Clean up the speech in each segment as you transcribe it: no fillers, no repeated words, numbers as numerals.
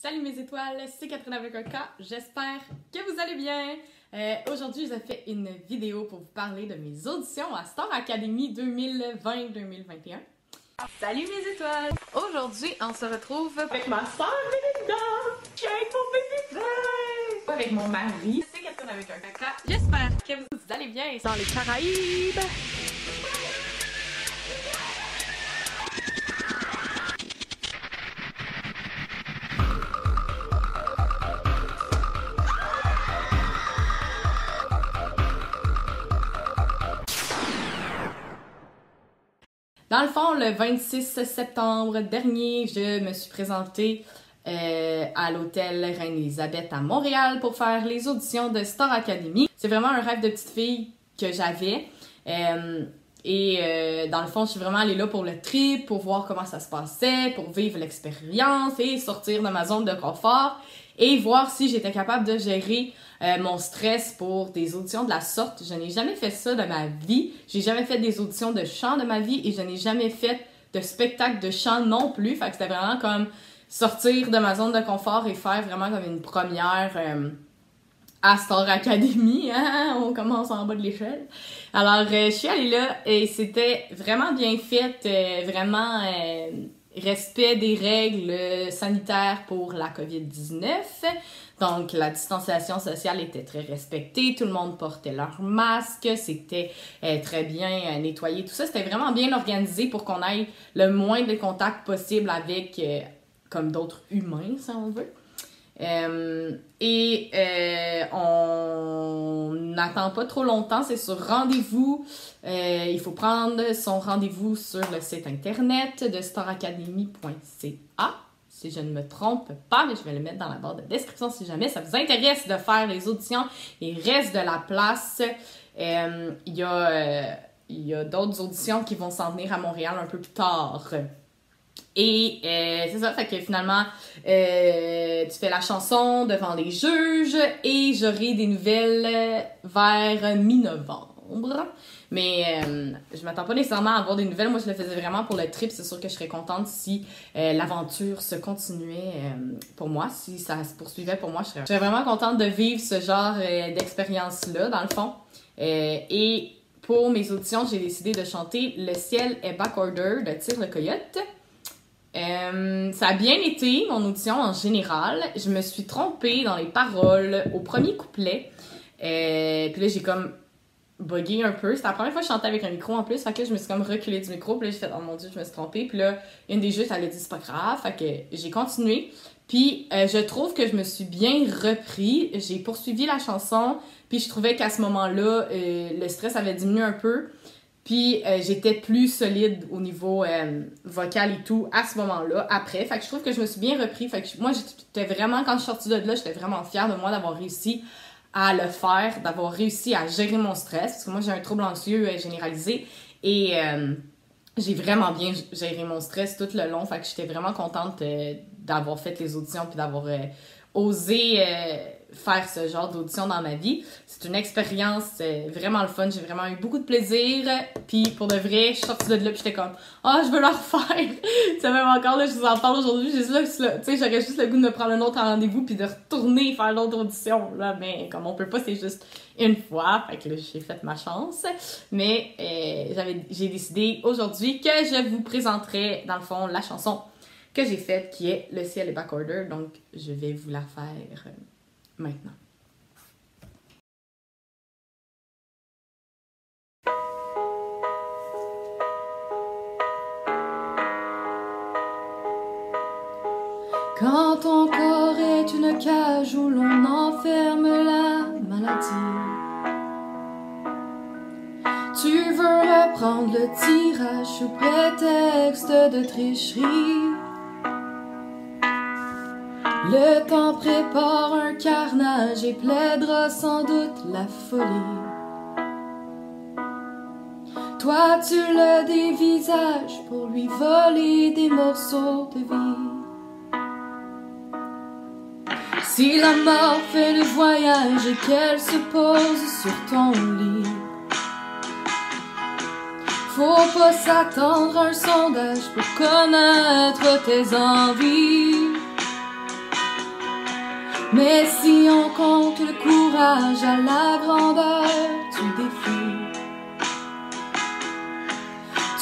Salut mes étoiles, c'est Catherine avec un K, j'espère que vous allez bien. Aujourd'hui, je vous ai fait une vidéo pour vous parler de mes auditions à Star Academy 2020-2021. Salut mes étoiles! Aujourd'hui, on se retrouve avec ma soeur Melinda, qui a mon bébé frère! Avec mon mari, c'est Catherine avec un K. J'espère que vous allez bien dans les Caraïbes! Dans le fond, le 26 septembre dernier, je me suis présentée à l'hôtel Reine-Élisabeth à Montréal pour faire les auditions de Star Academy. C'est vraiment un rêve de petite fille que j'avais. Dans le fond, je suis vraiment allée là pour le trip, pour voir comment ça se passait, pour vivre l'expérience et sortir de ma zone de confort et voir si j'étais capable de gérer mon stress pour des auditions de la sorte. Je n'ai jamais fait ça de ma vie. J'ai jamais fait des auditions de chant de ma vie et je n'ai jamais fait de spectacle de chant non plus. Fait que c'était vraiment comme sortir de ma zone de confort et faire vraiment comme une première à Star Academy. Hein? On commence en bas de l'échelle. Alors, je suis allée là et c'était vraiment bien fait. Vraiment respect des règles sanitaires pour la COVID-19. Donc, la distanciation sociale était très respectée. Tout le monde portait leur masque. C'était très bien nettoyé. Tout ça, c'était vraiment bien organisé pour qu'on ait le moins de contact possible avec comme d'autres humains, si on veut. On n'attend pas trop longtemps, c'est sur rendez-vous. Il faut prendre son rendez-vous sur le site internet de staracademy.ca. Si je ne me trompe pas, mais je vais le mettre dans la barre de description si jamais ça vous intéresse de faire les auditions. Il reste de la place. Il y a d'autres auditions qui vont s'en venir à Montréal un peu plus tard. Et c'est ça, fait que finalement, tu fais la chanson devant les juges et j'aurai des nouvelles vers mi-novembre. Mais je m'attends pas nécessairement à avoir des nouvelles. Moi, je le faisais vraiment pour le trip. C'est sûr que je serais contente si l'aventure se continuait pour moi. Si ça se poursuivait pour moi, je serais vraiment contente de vivre ce genre d'expérience-là, dans le fond. Et pour mes auditions, j'ai décidé de chanter « Le ciel est backorder » de Tire le Coyote. Ça a bien été, mon audition en général. Je me suis trompée dans les paroles au premier couplet. Puis là, j'ai comme bugué un peu. C'était la première fois que je chantais avec un micro en plus. Fait que je me suis comme reculée du micro. Puis là, j'ai fait « Oh mon Dieu, je me suis trompée. » Puis là, une des juges, elle a dit « C'est pas grave. » Fait que j'ai continué. Puis je trouve que je me suis bien repris. J'ai poursuivi la chanson. Puis je trouvais qu'à ce moment-là, le stress avait diminué un peu. Puis j'étais plus solide au niveau vocal et tout à ce moment-là, après. Fait que je trouve que je me suis bien repris. Fait que moi, j'étais vraiment, quand je suis sortie de là, j'étais vraiment fière de moi d'avoir réussi à le faire, d'avoir réussi à gérer mon stress. Parce que moi, j'ai un trouble anxieux généralisé. Et j'ai vraiment bien géré mon stress tout le long. Fait que j'étais vraiment contente d'avoir fait les auditions puis d'avoir osé faire ce genre d'audition dans ma vie. C'est une expérience vraiment le fun. J'ai vraiment eu beaucoup de plaisir. Puis pour de vrai, je suis sortie de là puis j'étais comme « Ah, je veux le refaire! » Tu sais, même encore là, je vous en parle aujourd'hui. Tu sais, j'aurais juste le goût de me prendre un autre rendez-vous puis de retourner faire l'autre audition. Là, mais comme on peut pas, c'est juste une fois. Fait que là, j'ai fait ma chance. Mais j'ai décidé aujourd'hui que je vous présenterai, dans le fond, la chanson que j'ai faite, qui est « Le ciel est backorder ». Donc, je vais vous la faire maintenant. Quand ton corps est une cage où l'on enferme la maladie, tu veux reprendre le tirage sous prétexte de tricherie. Le temps prépare un carnage et plaidera sans doute la folie. Toi tu le dévisages pour lui voler des morceaux de vie. Si la mort fait le voyage et qu'elle se pose sur ton lit, faut pas s'attendre à un sondage pour connaître tes envies. Mais si on compte le courage à la grandeur du défi,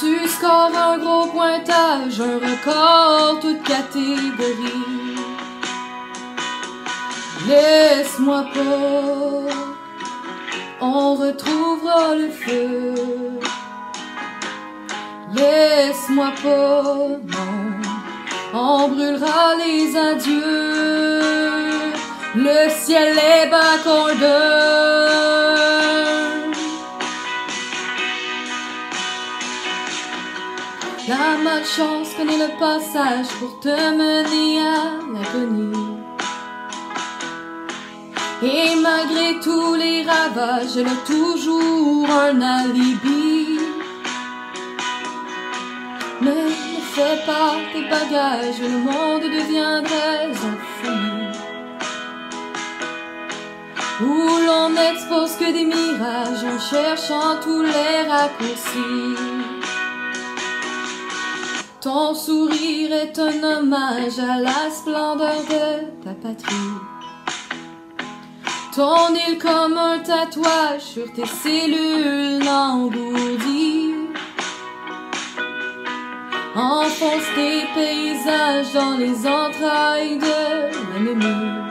tu scores un gros pointage, un record toute catégorie. Laisse-moi pas, on retrouvera le feu. Laisse-moi pas, non, on brûlera les adieux. Le ciel est backorder. La malchance connaît le passage pour te mener à l'agonie. Et malgré tous les ravages, elle a toujours un alibi. Mais ne fais pas tes bagages, le monde deviendrait infini, où l'on n'expose que des mirages en cherchant tous les raccourcis. Ton sourire est un hommage à la splendeur de ta patrie. Ton île comme un tatouage sur tes cellules engourdies. Enfonce tes paysages dans les entrailles de l'ennemi.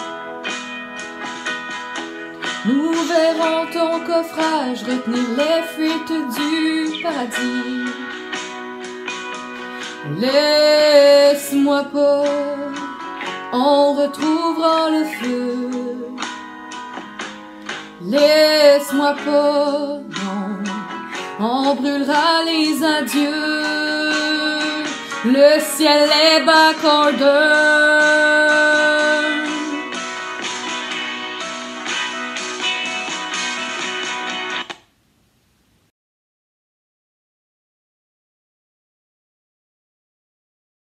Nous verrons ton coffrage retenir les fuites du paradis. Laisse-moi pas, on retrouvera le feu. Laisse-moi pas, non, on brûlera les adieux. Le ciel est backorder.